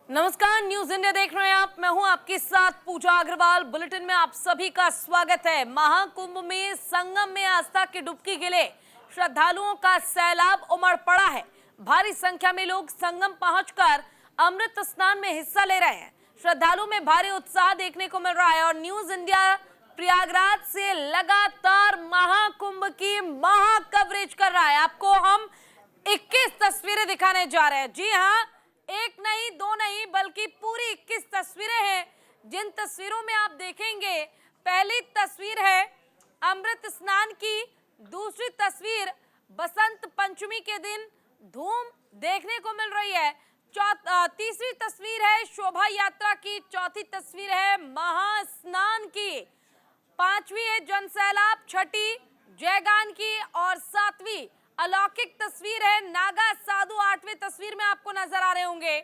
नमस्कार, news India देख रहे हैं आप। मैं हूं आपके साथ पूजा अग्रवाल। बुलेटिन में आप सभी का स्वागत है। महाकुंभ में संगम में आस्था की डुबकी के लिए श्रद्धालुओं का सैलाब उमड़ पड़ा है। भारी संख्या में लोग संगम पहुंचकर अमृत स्नान में हिस्सा ले रहे हैं। श्रद्धालुओं में भारी उत्साह देखने को मिल रहा है और न्यूज इंडिया प्रयागराज से लगातार महाकुंभ की महा कवरेज कर रहा है। आपको हम 21 तस्वीरें दिखाने जा रहे हैं। जी हाँ, एक नहीं, दो नहीं, बल्कि पूरी 21 तस्वीरें हैं। जिन तस्वीरों में आप देखेंगे, पहली तस्वीर है अमृत स्नान की, दूसरी तस्वीर बसंत पंचमी के दिन धूम देखने को मिल रही है, तीसरी तस्वीर है शोभा यात्रा की, चौथी तस्वीर है महास्नान की, पांचवी है जन सैलाब, छठी जयगान की और सातवीं अलौकिक तस्वीर है नागा साधु। आठवीं तस्वीर में आपको नजर आ रहे होंगे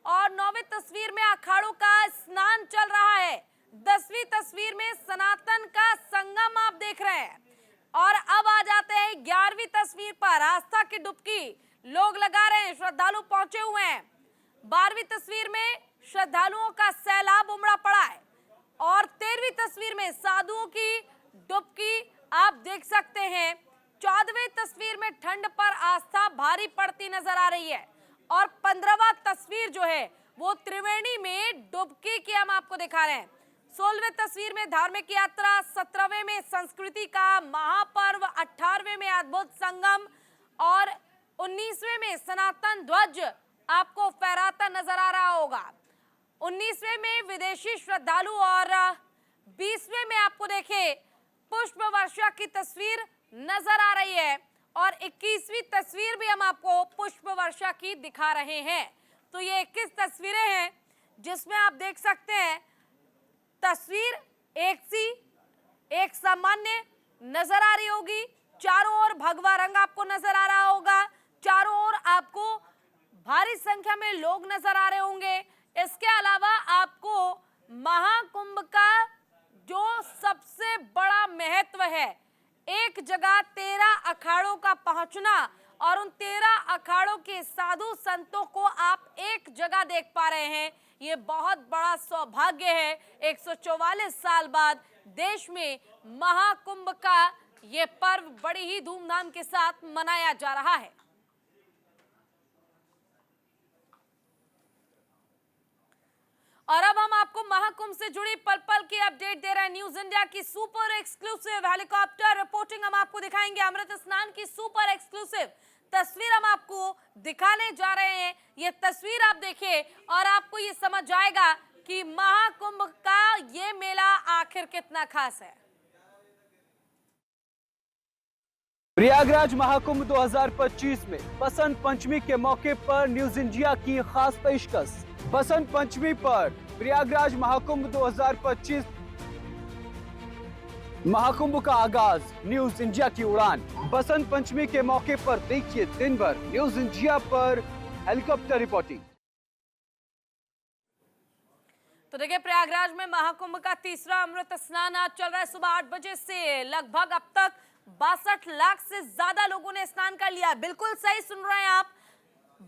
और नौवीं तस्वीर में अखाड़ों का स्नान चल रहा है। 10वीं तस्वीर में सनातन का संगम आप देख रहे हैं और अब आ जाते हैं 11वीं तस्वीर पर। आस्था की डुबकी लोग लगा रहे हैं, श्रद्धालु पहुंचे हुए हैं। 12वीं तस्वीर में श्रद्धालुओं का सैलाब उमड़ा पड़ा है और 13वीं तस्वीर में साधुओं की डुबकी आप देख सकते हैं। 14वीं तस्वीर में ठंड पर आस्था भारी पड़ती नजर आ रही है और 15वां तस्वीर जो है वो त्रिवेणी में डुबकी की हम आपको दिखा रहे हैं। 16वीं तस्वीर में धार्मिक यात्रा, 17वें में संस्कृति का महापर्व, 18वें में अद्भुत संगम और 19वें में सनातन ध्वज आपको फहराता नजर आ रहा होगा। 19वें में विदेशी श्रद्धालु और 20वें में आपको देखे पुष्प वर्षा की तस्वीर नजर आ रही है और 21वीं तस्वीर भी हम आपको पुष्प वर्षा की दिखा रहे हैं। तो ये 21 तस्वीरें हैं जिसमें आप देख सकते हैं तस्वीर एक सी एक सामान्य नजर आ रही होगी। चारों ओर भगवा रंग आपको नजर आ रहा होगा, चारों ओर आपको भारी संख्या में लोग नजर आ रहे होंगे। इसके अलावा आपको महाकुंभ का जो सबसे बड़ा महत्व है, एक जगह 13 अखाड़ों का पहुंचना और उन 13 अखाड़ों के साधु संतों को आप एक जगह देख पा रहे हैं, ये बहुत बड़ा सौभाग्य है। 144 साल बाद देश में महाकुंभ का ये पर्व बड़ी ही धूमधाम के साथ मनाया जा रहा है। और अब हम आपको महाकुंभ से जुड़ी पल पल की अपडेट दे रहे हैं। न्यूज इंडिया की सुपर एक्सक्लूसिव हेलीकॉप्टर रिपोर्टिंग हम आपको दिखाएंगे। अमृत स्नान की सुपर एक्सक्लूसिव तस्वीर हम आपको दिखाने जा रहे हैं। ये तस्वीर आप देखिए और आपको ये समझ आएगा कि महाकुंभ का ये मेला आखिर कितना खास है। प्रयागराज महाकुंभ 2025 में बसंत पंचमी के मौके पर न्यूज इंडिया की खास पेशकश। बसंत पंचमी पर प्रयागराज महाकुंभ 2025 महाकुंभ का आगाज, न्यूज इंडिया की उड़ान। बसंत पंचमी के मौके पर देखिए दिन भर न्यूज इंडिया पर हेलीकॉप्टर रिपोर्टिंग। तो देखिए, प्रयागराज में महाकुंभ का तीसरा अमृत स्नान आज चल रहा है। सुबह 8 बजे से लगभग अब तक 62 लाख से ज्यादा लोगों ने स्नान कर लिया। बिल्कुल सही सुन रहे हैं आप,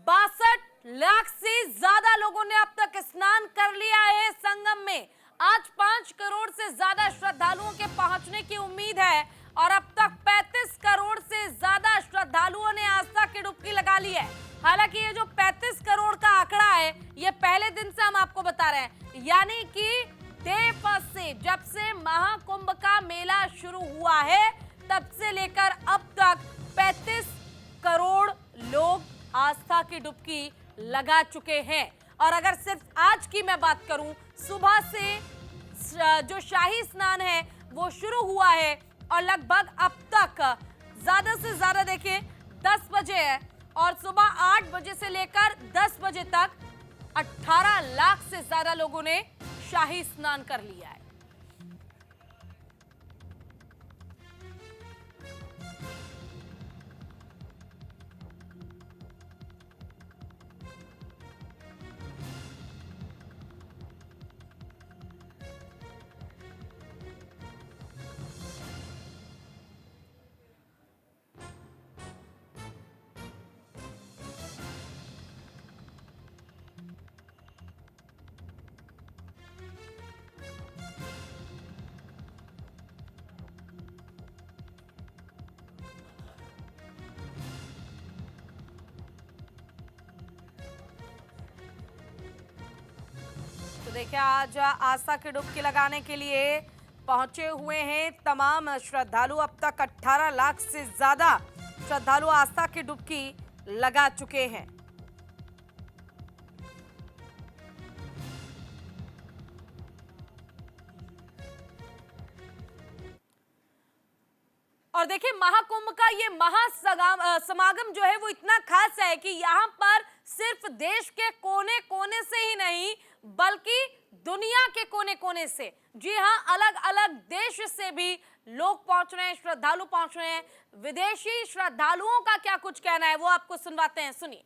62 लाख से ज्यादा लोगों ने अब तक स्नान कर लिया है संगम में। आज 5 करोड़ से ज्यादा श्रद्धालुओं के पहुंचने की उम्मीद है और अब तक 35 करोड़ से ज्यादा श्रद्धालुओं ने आस्था की डुबकी लगा ली है। हालांकि ये जो 35 करोड़ का आंकड़ा है, ये पहले दिन से हम आपको बता रहे हैं, यानी कि डे फर्स्ट से, जब से महाकुंभ का मेला शुरू हुआ है तब से लेकर अब तक 35 करोड़ लोग आस्था की डुबकी लगा चुके हैं। और अगर सिर्फ आज की मैं बात करूं, सुबह से जो शाही स्नान है वो शुरू हुआ है और लगभग अब तक ज्यादा से ज्यादा देखिए 10 बजे है और सुबह 8 बजे से लेकर 10 बजे तक 18 लाख से ज्यादा लोगों ने शाही स्नान कर लिया है। देखिए आज आस्था की डुबकी लगाने के लिए पहुंचे हुए हैं तमाम श्रद्धालु। अब तक 18 लाख से ज्यादा श्रद्धालु आस्था की डुबकी लगा चुके हैं। और देखिए महाकुंभ का ये समागम जो है वो इतना खास है कि यहाँ पर सिर्फ देश के कोने कोने से ही नहीं बल्कि दुनिया के कोने कोने से, जी हाँ, अलग अलग देश से भी लोग पहुंच रहे हैं, श्रद्धालु पहुंच रहे हैं। विदेशी श्रद्धालुओं का क्या कुछ कहना है वो आपको सुनवाते हैं, सुनिए।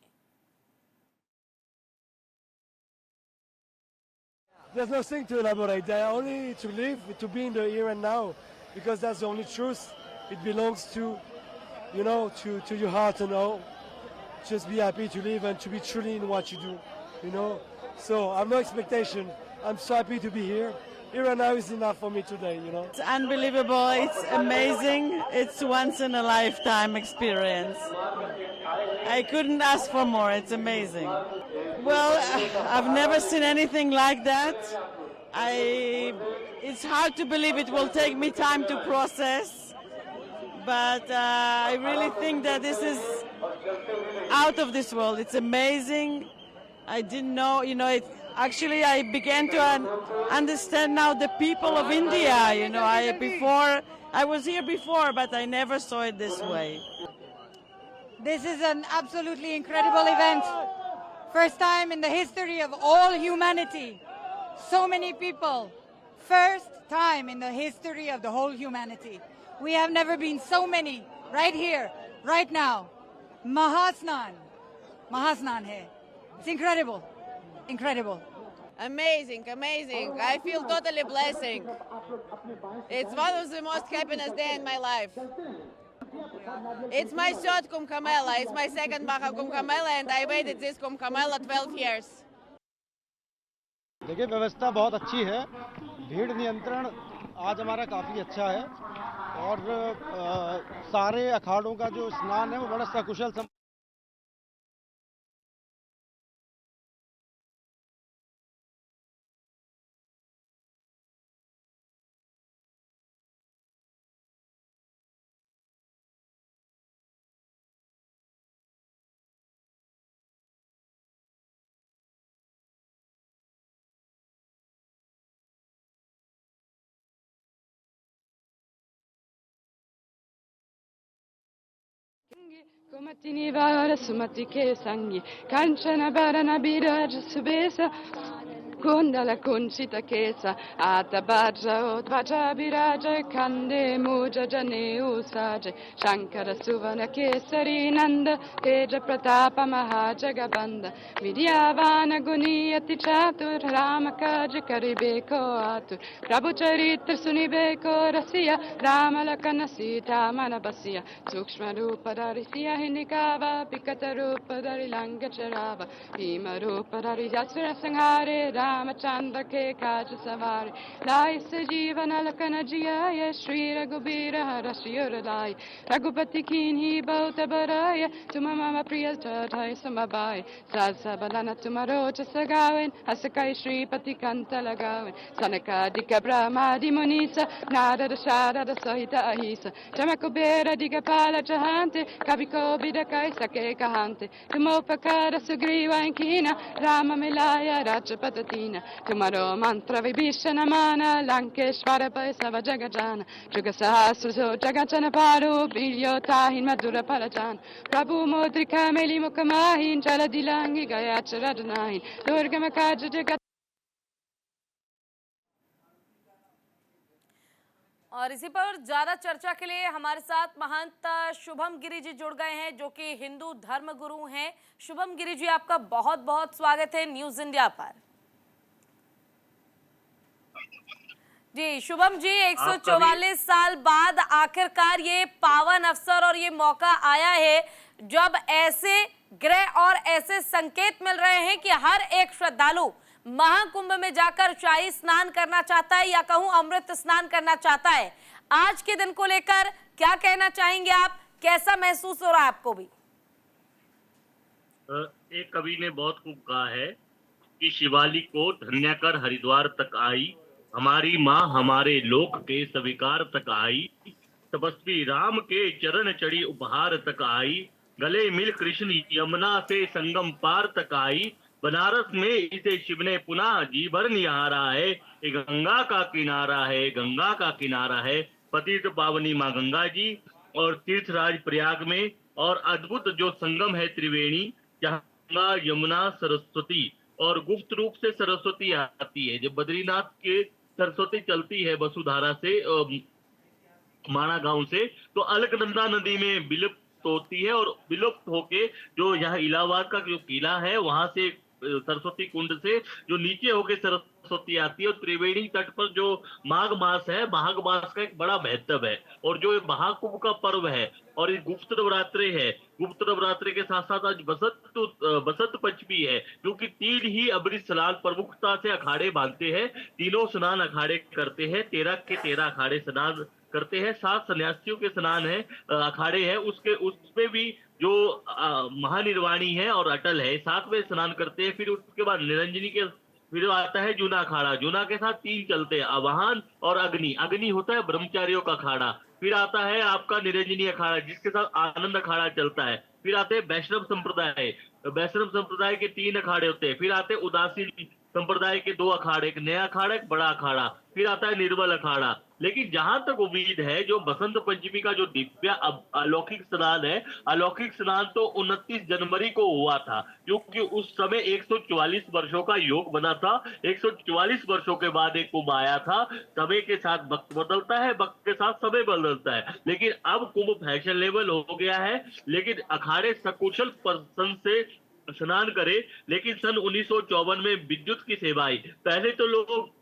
There's nothing to elaborate. They are only to live, to be in the here and now, because that's the only truth. It belongs to, you know, to your heart and all. Just be happy to live and to be truly in what you do, you know. So I have no expectation. I'm so happy to be here. Here and now is enough for me today, you know. It's unbelievable. It's amazing. It's once in a lifetime experience. I couldn't ask for more. It's amazing. Well, I've never seen anything like that. It's hard to believe. It will take me time to process. But I really think that this is out of this world. It's amazing. I didn't know, you know, actually I began to understand now the people of India, you know. I was here before, but I never saw it this way. This is an absolutely incredible event. First time in the history of all humanity. So many people. First time in the history of the whole humanity. We have never been so many right here, right now. Mahasnan. Mahasnan hai. It's incredible. Incredible. Amazing, amazing. I feel totally blessing. It's one of the most happiest day in my life. It's my third Kumbh Mela. It's my second Maha Kumbh Mela, and I waited this Kumbh Mela 12 years. देखिए व्यवस्था बहुत अच्छी है, भीड़ नियंत्रण आज हमारा काफ़ी अच्छा है और सारे अखाड़ों का जो स्नान है वो बड़ा सकुशल Komatini vara sumati ke sangi kanchana barana biraj subesa Kundala kunchita kesa Atabaja odvaja biraja Kande muja jane usaje Shankara suvana kesari nanda Teja pratapa mahajagabanda Vidyavana guniyati chatur Ramakaja karibeko atur Prabhu charitra sunibeko rasiya Ramalakana sita manabasiya Sukshma rupa darisiya hinikava Pikata rupa dari langa charava Bhima rupa dari yasura sanghare Ramachandra ke kaj savari Lai sajivana lakana jiyaya Shri Raghubira harashiyur lai Raghupati kinhi bauta baraya Tuma mama priya chatai samabai Salsa balana tumarocha sagawin Hasakai Shri Pati kanta lagawin Sanaka dika brahma di munisa Nada da shada da sahita ahisa Chamakubera diga pala jahante Kabiko bidakai sake kahante Tumopakara sugriva inkina Rama milaya rajapatati Tomorrow mantra vibhishana mana Lankeshvara paisava jagajana Juga sahasraso jagajana paru Bilyo tahin madhura parajana Prabhu mudrika meli mukamahin Jala dilangi gayacharajanahin Durga makaja jagat और इसी पर ज्यादा चर्चा के लिए हमारे साथ महंत शुभम गिरी जी जुड़ गए हैं जो कि हिंदू धर्म गुरु हैं। शुभम गिरी जी, आपका बहुत बहुत स्वागत है न्यूज इंडिया पर। जी शुभम जी, 144 साल बाद आखिरकार ये पावन अवसर और ये मौका आया है जब ऐसे ग्रह और ऐसे संकेत मिल रहे हैं कि हर एक श्रद्धालु महाकुंभ में जाकर शाही स्नान करना चाहता है या कहूं अमृत स्नान करना चाहता है। आज के दिन को लेकर क्या कहना चाहेंगे आप? कैसा महसूस हो रहा है आपको भी? एक कवि ने बहुत खूब कहा है कि शिवालिक को धन्य कर हरिद्वार तक आई, हमारी माँ हमारे लोक के स्वीकार तक आई, तपस्वी राम के चरण चढ़ी उपहार तक आई, गले मिल कृष्ण यमुना से संगम पार तक आई, बनारस में इसे शिव ने पुनः जी भर निहारा है, ये गंगा का किनारा है, गंगा का किनारा है, पतित पावनी माँ गंगा जी और तीर्थराज प्रयाग में। और अद्भुत जो संगम है त्रिवेणी, जहाँ गंगा यमुना सरस्वती और गुप्त रूप से सरस्वती आती है। जब बद्रीनाथ के सरस्वती चलती है वसुधारा से माणा गांव से, तो अलकनंदा नदी में विलुप्त होती है और विलुप्त होके जो यहाँ इलाहाबाद का जो किला है वहां से सरस्वती कुंड से जो नीचे होके सरस्वती आती है। और त्रिवेणी तट पर जो माघ मास है, माघ मास का एक बड़ा महत्व है और जो महाकुंभ का पर्व है और ये गुप्त नवरात्रि है। गुप्त नवरात्रि के साथ साथ आज बसंत पंचमी है, क्योंकि 3 ही अमृत स्नान प्रमुखता से अखाड़े बांधते हैं, तीनों स्नान अखाड़े करते हैं, 13 के 13 अखाड़े स्नान करते हैं, 7 सन्यासियों के स्नान है अखाड़े हैं, उसमें भी जो महानिर्वाणी है और अटल है 7वें स्नान करते हैं। फिर उसके बाद निरंजनी के फिर आता है जूना अखाड़ा, जूना के साथ 3 चलते हैं, आवाहन और अग्नि। अग्नि होता है ब्रह्मचारियों का अखाड़ा। फिर आता है आपका निरंजनी अखाड़ा जिसके साथ आनंद अखाड़ा चलता है। फिर आते हैं वैष्णव संप्रदाय, वैष्णव संप्रदाय के 3 अखाड़े होते हैं। फिर आते हैं उदासीन संप्रदाय के 2 अखाड़े, एक नया अखाड़ा एक बड़ा अखाड़ा। फिर आता है निर्मल अखाड़ा। लेकिन जहां तक उम्मीद है, जो बसंत पंचमी का जो दिव्य अलौकिक स्नान है, अलौकिक स्नान तो 29 जनवरी को हुआ था, क्योंकि उस समय 144 वर्षों का योग बना था। 144 वर्षों के बाद एक कुंभ आया था। समय के साथ वक्त बदलता है, वक्त के साथ समय बदलता है, लेकिन अब कुंभ फैशन लेवल हो गया है। लेकिन अखाड़े सकुशल पर्सन से स्नान करे। लेकिन सन 1954 में विद्युत की सेवा आई। पहले तो लोग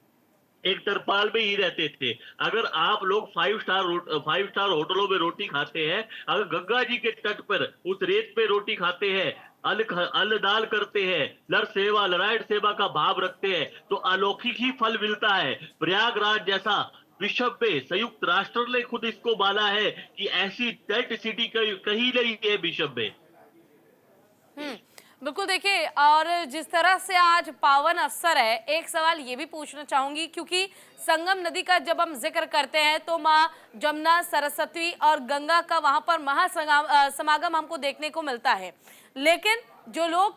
एक तरपाल में ही रहते थे। अगर आप लोग 5 स्टार होटलों में रोटी खाते हैं, अगर गंगा जी के तट पर उस रेत पे रोटी खाते हैं, अन्न दाल करते हैं, लड़ सेवा लड़ाई सेवा का भाव रखते हैं, तो अलौकिक ही फल मिलता है। प्रयागराज जैसा विश्व में संयुक्त राष्ट्र ने खुद इसको माना है कि ऐसी टेंट सिटी कहीं नहीं है विश्व में। बिल्कुल। देखिए, और जिस तरह से आज पावन अवसर है, एक सवाल ये भी पूछना चाहूंगी, क्योंकि संगम नदी का जब हम जिक्र करते हैं तो माँ जमुना, सरस्वती और गंगा का वहां पर महासमागम हमको देखने को मिलता है। लेकिन जो लोग,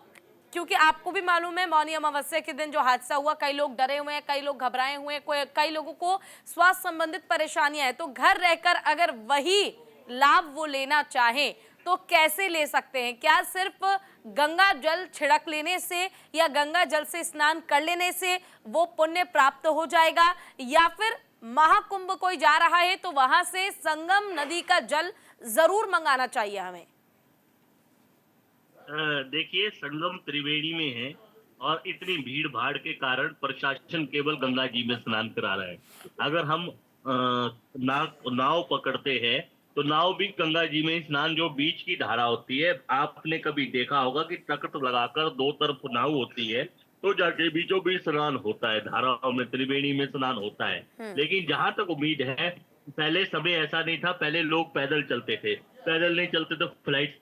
क्योंकि आपको भी मालूम है मौनी अमावस्या के दिन जो हादसा हुआ, कई लोग डरे हुए हैं, कई लोग घबराए हुए हैं, कई लोगों को स्वास्थ्य संबंधित परेशानियां हैं, तो घर रहकर अगर वही लाभ वो लेना चाहें तो कैसे ले सकते हैं? क्या सिर्फ गंगा जल छिड़क लेने से या गंगा जल से स्नान कर लेने से वो पुण्य प्राप्त हो जाएगा, या फिर महाकुंभ कोई जा रहा है तो वहां से संगम नदी का जल जरूर मंगाना चाहिए हमें? देखिए, संगम त्रिवेणी में है और इतनी भीड़ भाड़ के कारण प्रशासन केवल गंगा जी में स्नान करा रहा है। अगर हम नाव पकड़ते हैं तो नाव भी गंगा जी में स्नान, जो बीच की धारा होती है, आपने कभी देखा होगा कि तख्त लगाकर 2 तरफ नाव होती है, तो जाके बीचों बीच स्नान होता है, धाराओं में त्रिवेणी में स्नान होता है। लेकिन जहां तक उम्मीद है, पहले समय ऐसा नहीं था। पहले लोग पैदल चलते थे, पैदल नहीं चलते तो फ्लाइट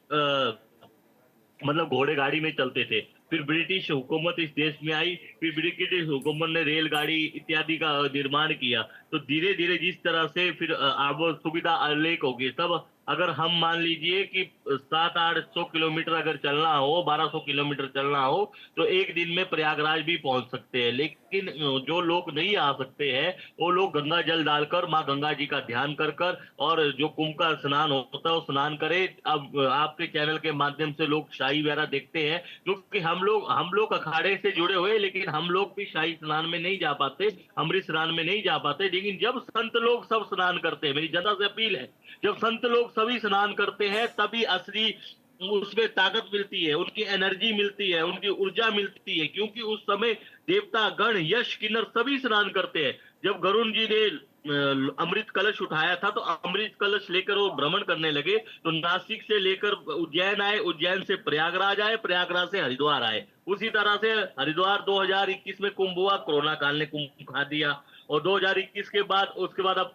मतलब घोड़े गाड़ी में चलते थे। फिर ब्रिटिश हुकूमत इस देश में आई, फिर ब्रिटिश हुकूमत ने रेलगाड़ी इत्यादि का निर्माण किया। तो धीरे धीरे जिस तरह से फिर अब सुविधा अनेक होगी। तब अगर हम मान लीजिए कि 700-800 किलोमीटर अगर चलना हो, 1200 किलोमीटर चलना हो, तो एक दिन में प्रयागराज भी पहुंच सकते हैं। लेकिन जो लोग नहीं आ सकते हैं, वो लोग गंगा जल डालकर माँ गंगा जी का ध्यान कर कर और जो कुंभ का स्नान होता है वो स्नान करे। अब आपके चैनल के माध्यम से लोग शाही वगैरह देखते हैं, क्योंकि हम लोग अखाड़े से जुड़े हुए, लेकिन हम लोग भी शाही स्नान में नहीं जा पाते, अमृत स्नान में नहीं जा पाते। लेकिन जब संत लोग सब स्नान करते हैं, मेरी जनता से अपील है, जब संत लोग सभी स्नान करते हैं तभी असली उसमें ताकत मिलती है, उनकी एनर्जी मिलती है, उनकी ऊर्जा मिलती है। क्योंकि उस समय देवता गण यश किन्नर सभी स्नान करते हैं। जब गरुण जी ने अमृत कलश उठाया था तो अमृत कलश लेकर वो भ्रमण करने लगे, तो नासिक से लेकर उज्जैन आए, उज्जैन से प्रयागराज आए, प्रयागराज से हरिद्वार आए। उसी तरह से हरिद्वार 2021 में कुंभ हुआ, कोरोना काल ने कुंभ खा दिया, और 2021 के बाद उसके बाद अब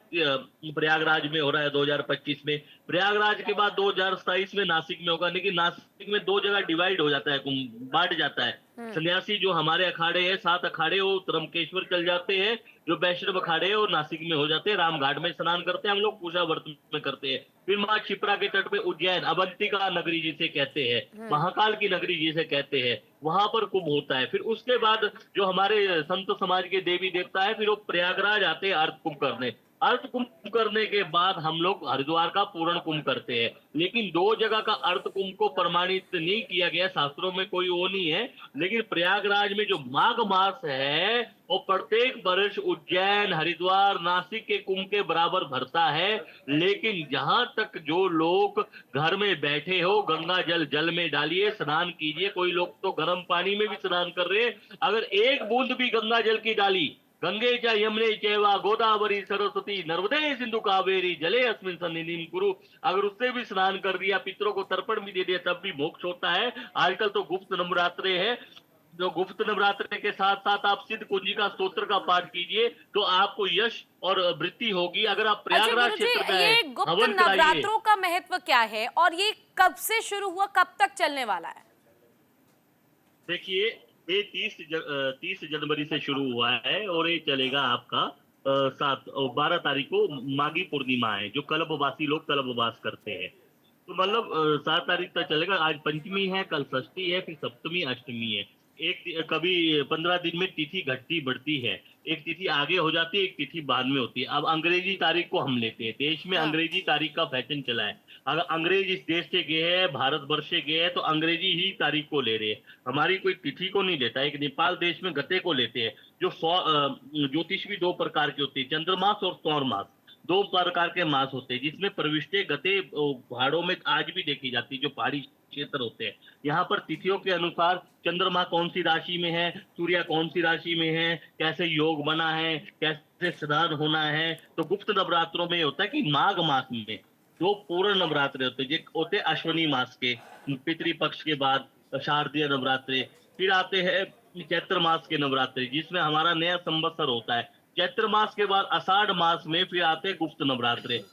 प्रयागराज में हो रहा है 2025 में। प्रयागराज के बाद 2027 में नासिक में होगा। लेकिन नासिक में 2 जगह डिवाइड हो जाता है, कुंभ बांट जाता है। सन्यासी जो हमारे अखाड़े हैं 7 अखाड़े, वो त्रंबकेश्वर चल जाते हैं। जो वैष्णव अखाड़े हैं वो नासिक में हो जाते हैं, रामघाट में स्नान करते हैं, हम लोग पूजा व्रत में करते हैं। फिर माँ क्षिप्रा के तट पे उज्जैन, अवंतिका नगरी जिसे कहते हैं, महाकाल की नगरी जिसे कहते हैं, वहां पर कुंभ होता है। फिर उसके बाद जो हमारे संत समाज के देवी देवता है, फिर वो प्रयागराज आते हैं अर्थ कुंभ करने। अर्थ कुंभ करने के बाद हम लोग हरिद्वार का पूर्ण कुंभ करते हैं। लेकिन 2 जगह का अर्थ कुंभ को प्रमाणित नहीं किया गया, शास्त्रों में कोई वो नहीं है। लेकिन प्रयागराज में जो माघ मास है वो प्रत्येक वर्ष उज्जैन, हरिद्वार, नासिक के कुंभ के बराबर भरता है। लेकिन जहां तक जो लोग घर में बैठे हो, गंगा जल में डालिए, स्नान कीजिए। कोई लोग तो गर्म पानी में भी स्नान कर रहे हैं। अगर एक बूंद भी गंगा जल की डाली, गंगे च यमुने चैवा गोदावरी सरस्वती नर्मदे सिंधु कावेरी जले अस्मिन् सन्निधिं कुरु, अगर उससे भी स्नान कर दिया, पितरों को तर्पण भी दे दिया, तब भी मोक्ष होता है। आजकल तो गुप्त नवरात्रे है, जो गुप्त नवरात्रे के साथ साथ आप सिद्ध कुंजिका स्तोत्र का पाठ कीजिए तो आपको यश और वृद्धि होगी। अगर आप प्रयागराज क्षेत्र में ये गुप्त हवन कराइए। नवरात्रों का महत्व क्या है और ये कब से शुरू हुआ, कब तक चलने वाला है? देखिए, ये 30 जनवरी से शुरू हुआ है और ये चलेगा आपका 12 तारीख को माघी पूर्णिमा है, जो कल्पवासी लोग कल्पवास करते हैं। तो मतलब 7 तारीख तक चलेगा। आज पंचमी है, कल षष्ठी है, फिर सप्तमी, अष्टमी है। कभी 15 दिन में तिथि घटती बढ़ती है, एक तिथि आगे हो जाती है, एक तिथि बाद में होती है। अब अंग्रेजी तारीख को हम लेते हैं, देश में अंग्रेजी तारीख का फैशन चला है। अगर अंग्रेज इस देश से गए हैं, भारतवर्ष से गए हैं, तो अंग्रेजी ही तारीख को ले रहे हैं, हमारी कोई तिथि को नहीं लेता। एक नेपाल देश में गते को लेते हैं। जो ज्योतिष भी 2 प्रकार की होती है, चंद्रमास और सौर मास, 2 प्रकार के मास होते हैं, जिसमें प्रविष्टे गते पहाड़ों में आज भी देखी जाती है, जो पहाड़ी क्षेत्र होते हैं। यहाँ पर तिथियों के अनुसार चंद्रमा कौन सी राशि में है, सूर्य कौन सी राशि में है, कैसे योग बना है, कैसे स्नान होना है। तो गुप्त नवरात्रों में होता है कि माघ मास में जो पूर्ण नवरात्रे होते हैं अश्विनी मास के पितृपक्ष के बाद शारदीय नवरात्रे, फिर आते हैं चैत्र मास के नवरात्रे जिसमें हमारा नया संवत्सर होता है। चैत्र मास के बाद आषाढ़ मास में फिर आते हैं गुप्त नवरात्रे।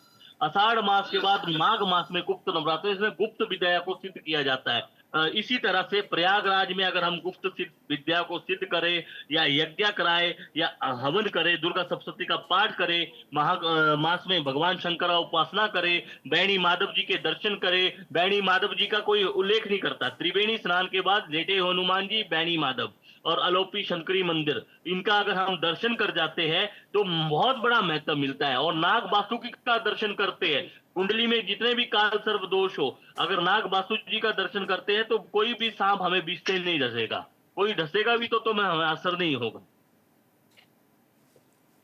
आषाढ़ मास के बाद माघ मास में गुप्त नवरात्रे, इसमें गुप्त विद्या को सिद्ध किया जाता है। इसी तरह से प्रयागराज में अगर हम गुप्त विद्या को सिद्ध करें या यज्ञ कराए या हवन करें, दुर्गा सप्तशती का पाठ करें, मास में भगवान शंकर का उपासना करें, बैणी माधव जी के दर्शन करें। बैणी माधव जी का कोई उल्लेख नहीं करता, त्रिवेणी स्नान के बाद लेटे हनुमान जी, बैणी माधव और अलोपी शंकरी मंदिर, इनका अगर हम दर्शन कर जाते हैं तो बहुत बड़ा महत्व मिलता है। और नाग वासुकी का दर्शन करते हैं, कुंडली में जितने भी काल सर्व दोष हो, अगर नाग वासुकी जी का दर्शन करते हैं तो कोई भी सांप हमें बीचते नहीं डसेगा, कोई डसेगा भी तो हमें असर नहीं होगा।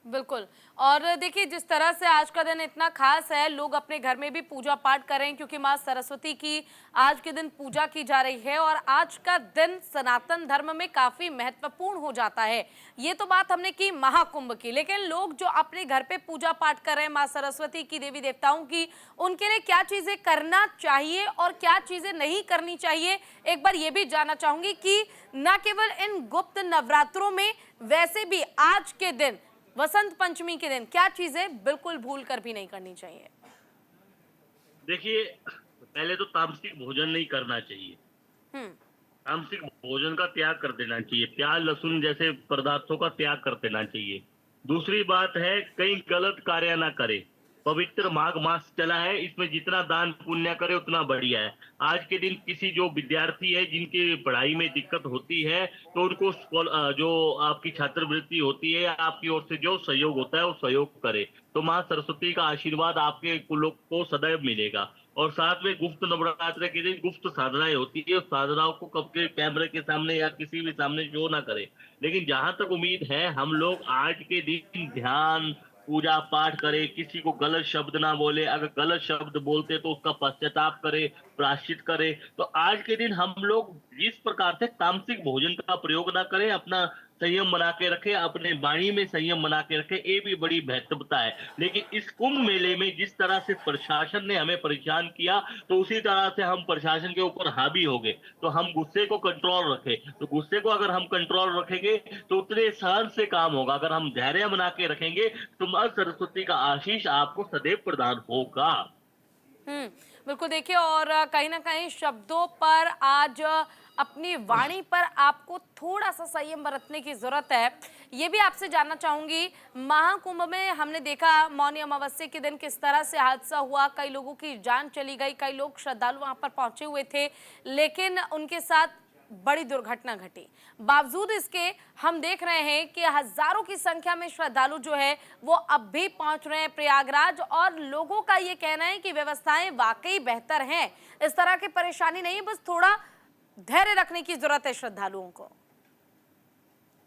बिल्कुल। और देखिए, जिस तरह से आज का दिन इतना खास है, लोग अपने घर में भी पूजा पाठ करें क्योंकि माँ सरस्वती की आज के दिन पूजा की जा रही है और आज का दिन सनातन धर्म में काफ़ी महत्वपूर्ण हो जाता है। ये तो बात हमने की महाकुंभ की, लेकिन लोग जो अपने घर पे पूजा पाठ कर रहे हैं माँ सरस्वती की, देवी देवताओं की, उनके लिए क्या चीज़ें करना चाहिए और क्या चीज़ें नहीं करनी चाहिए, एक बार ये भी जानना चाहूँगी कि न केवल इन गुप्त नवरात्रों में, वैसे भी आज के दिन वसंत पंचमी के दिन क्या चीजें बिल्कुल भूल कर भी नहीं करनी चाहिए? देखिए, पहले तो तामसिक भोजन नहीं करना चाहिए, तामसिक भोजन का त्याग कर देना चाहिए, प्याज लहसुन जैसे पदार्थों का त्याग कर देना चाहिए। दूसरी बात है, कहीं गलत कार्य ना करे। पवित्र माघ मास चला है, इसमें जितना दान पुण्य करे उतना बढ़िया है। आज के दिन किसी जो विद्यार्थी है जिनकी पढ़ाई में दिक्कत होती है तो उनको जो आपकी छात्रवृत्ति होती है, आपकी ओर से जो सहयोग होता है वो सहयोग करे, तो माँ सरस्वती का आशीर्वाद आपके कुलों को सदैव मिलेगा। और साथ में गुप्त नवरात्र के दिन गुप्त साधनाएं होती है, उस साधनाओं को कब के कैमरे के सामने या किसी भी सामने शो ना करे। लेकिन जहां तक उम्मीद है, हम लोग आज के दिन ध्यान पूजा पाठ करे, किसी को गलत शब्द ना बोले, अगर गलत शब्द बोलते तो उसका पश्चाताप करे, प्रायश्चित करे। तो आज के दिन हम लोग जिस प्रकार से तामसिक भोजन का प्रयोग ना करें, अपना संयम बना के रखे, अपने वाणी में संयम बना के रखे, ये भी बड़ी महत्वता है। लेकिन इस कुंभ मेले में जिस तरह से प्रशासन ने हमें परेशान किया, तो उसी तरह से हम प्रशासन के ऊपर हावी हो गए। तो हम गुस्से को कंट्रोल रखें, तो गुस्से को अगर हम कंट्रोल रखेंगे तो उतने सहन से काम होगा। अगर हम धैर्य बना के रखेंगे तो मां सरस्वती का आशीष आपको सदैव प्रदान होगा। बिल्कुल देखिए, और कहीं ना कहीं शब्दों पर आज अपनी वाणी पर आपको थोड़ा सा संयम बरतने की जरूरत है। ये भी आपसे जानना चाहूंगी, महाकुंभ में हमने देखा मौनी अमावस्या के दिन किस तरह से हादसा हुआ, कई लोगों की जान चली गई, कई लोग श्रद्धालु वहां पर पहुंचे हुए थे, लेकिन उनके साथ बड़ी दुर्घटना घटी। बावजूद इसके हम देख रहे हैं कि हजारों की संख्या में श्रद्धालु जो है वो अब भी पहुंच रहे हैं प्रयागराज, और लोगों का ये कहना है कि व्यवस्थाएं वाकई बेहतर हैं, इस तरह की परेशानी नहीं, बस थोड़ा धैर्य रखने की जरूरत है श्रद्धालुओं को।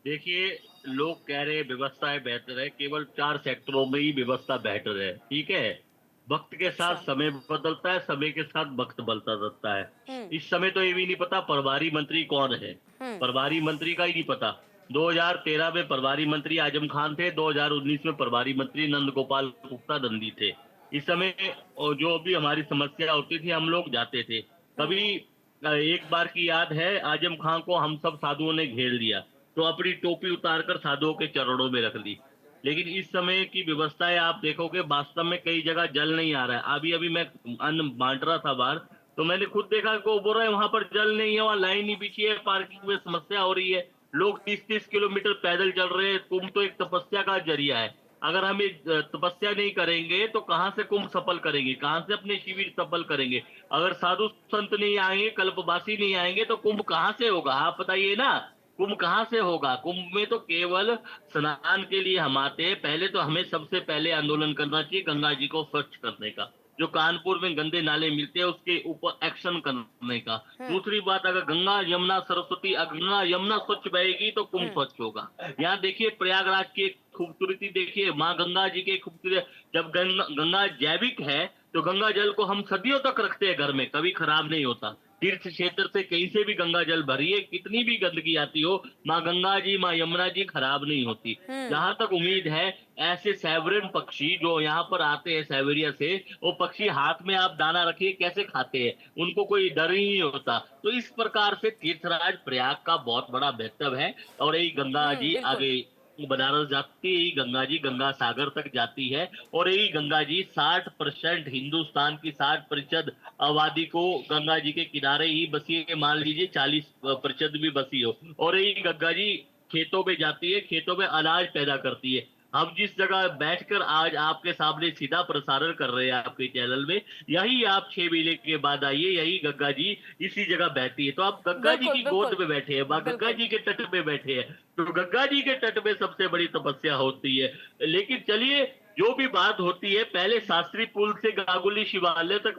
देखिए, लोग कह रहे हैं व्यवस्थाएं बेहतर है, केवल 4 सेक्टरों में ही व्यवस्था बेहतर है। ठीक है, वक्त के साथ समय बदलता है, समय के साथ वक्त बदलता रहता है। इस समय तो ये भी नहीं पता प्रभारी मंत्री कौन है, प्रभारी मंत्री का ही नहीं पता। 2013 में प्रभारी मंत्री आजम खान थे, 2019 में प्रभारी मंत्री नंद गोपाल गुप्ता नंदी थे। इस समय जो भी हमारी समस्या होती थी हम लोग जाते थे। कभी एक बार की याद है, आजम खान को हम सब साधुओं ने घेर लिया तो अपनी टोपी उतारकर साधुओं के चरणों में रख ली। लेकिन इस समय की व्यवस्थाएं आप देखोगे, वास्तव में कई जगह जल नहीं आ रहा है। अभी मैं अन्न बांट रहा था बाहर, तो मैंने खुद देखा कि बोल रहे हैं वहां पर जल नहीं है, वहां लाइन नहीं बिछी है, पार्किंग में समस्या हो रही है, लोग 30-30 किलोमीटर पैदल चल रहे हैं। कुंभ तो एक तपस्या का जरिया है, अगर हम तपस्या नहीं करेंगे तो कहाँ से कुंभ सफल करेंगे, कहाँ से अपने शिविर सफल करेंगे? अगर साधु संत नहीं आएंगे, कल्पवासी नहीं आएंगे तो कुंभ कहाँ से होगा? आप बताइए ना, कुंभ कहाँ से होगा? कुंभ में तो केवल स्नान के लिए हम आते हैं। पहले तो हमें सबसे पहले आंदोलन करना चाहिए गंगा जी को स्वच्छ करने का, जो कानपुर में गंदे नाले मिलते हैं उसके ऊपर एक्शन करने का। दूसरी बात, अगर गंगा यमुना सरस्वती, गंगा यमुना स्वच्छ बहेगी तो कुंभ स्वच्छ होगा। यहाँ देखिए प्रयागराज की खूबसूरती देखिए, माँ गंगा जी की खूबसूरती। जब गंगा जैविक है तो गंगा जल को हम सदियों तक रखते हैं घर में, कभी खराब नहीं होता। तीर्थ क्षेत्र से कहीं से भी गंगा जल भरिए, कितनी भी गंदगी आती हो, माँ गंगा जी माँ यमुना जी खराब नहीं होती। जहां तक उम्मीद है, ऐसे सैवरन पक्षी जो यहाँ पर आते हैं साइबेरिया से, वो पक्षी हाथ में आप दाना रखिए कैसे खाते हैं, उनको कोई डर ही नहीं होता। तो इस प्रकार से तीर्थराज प्रयाग का बहुत बड़ा महत्व है। और यही गंगा जी आगे बनारस जाती है, गंगा जी गंगा सागर तक जाती है, और यही गंगा जी 60% हिंदुस्तान की 60% आबादी को गंगा जी के किनारे ही बसी है, मान लीजिए 40% भी बसी हो। और यही गंगा जी खेतों में जाती है, खेतों में अनाज पैदा करती है। हम जिस जगह बैठकर आज आपके सामने सीधा प्रसारण कर रहे हैं आपके चैनल में, यही आप 6 महीने के बाद आइए, यही गंगा जी इसी जगह बहती है। तो आप गंगा जी की गोद में बैठे हैं, गंगा जी के तट पे बैठे हैं, तो गंगा जी के तट में सबसे बड़ी तपस्या होती है। लेकिन चलिए, जो भी बात होती है, पहले शास्त्री पुल से गागुली शिवालय तक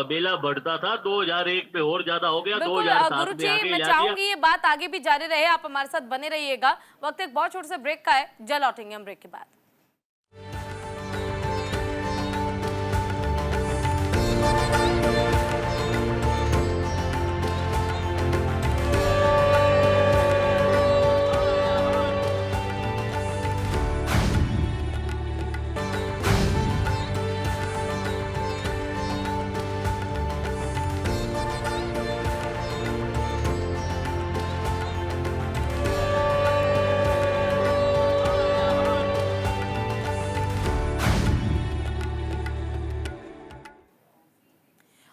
बेला बढ़ता था, 2001 में और ज्यादा हो गया, 2007 में आगे मैं चाहूंगी ये बात आगे भी जारी रहे, आप हमारे साथ बने रहिएगा। वक्त एक बहुत छोटे से ब्रेक का है, जल्द लौटेंगे हम ब्रेक के बाद।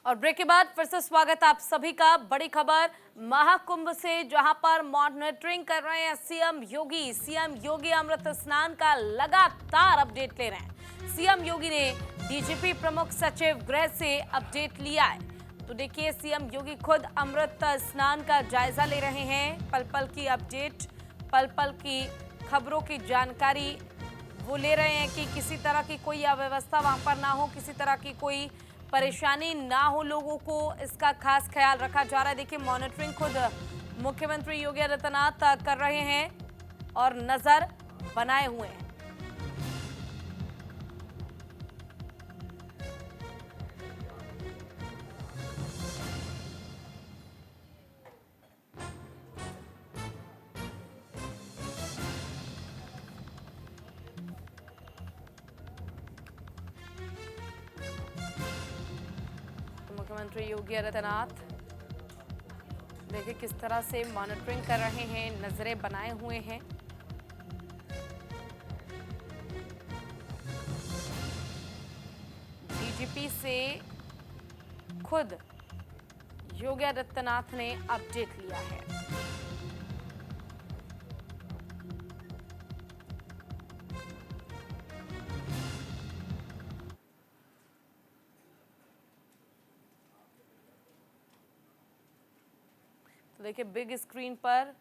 और ब्रेक के बाद फिर से स्वागत आप सभी का। बड़ी खबर महाकुंभ से, जहां पर मॉनिटरिंग कर रहे हैं सीएम योगी। सीएम योगी अमृत स्नान का लगातार अपडेट ले रहे हैं। सीएम योगी ने डीजीपी प्रमुख सचिव गृह से अपडेट लिया है। तो देखिए, सीएम योगी खुद अमृत स्नान का जायजा ले रहे हैं, पल पल की अपडेट, पल पल की खबरों की जानकारी वो ले रहे हैं कि किसी तरह की कोई अव्यवस्था वहां पर ना हो, किसी तरह की कोई परेशानी ना हो, लोगों को इसका खास ख्याल रखा जा रहा है। देखिए, मॉनिटरिंग खुद मुख्यमंत्री योगी आदित्यनाथ कर रहे हैं और नजर बनाए हुए हैं। मुख्यमंत्री योगी आदित्यनाथ देखिए किस तरह से मॉनिटरिंग कर रहे हैं, नजरें बनाए हुए हैं। डीजीपी से खुद योगी आदित्यनाथ ने अपडेट लिया है। तो देखिए बिग स्क्रीन पर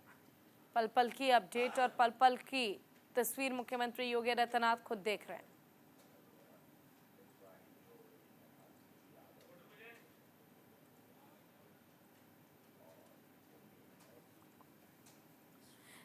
पल पल की अपडेट और पल पल की तस्वीर मुख्यमंत्री योगी आदित्यनाथ खुद देख रहे हैं।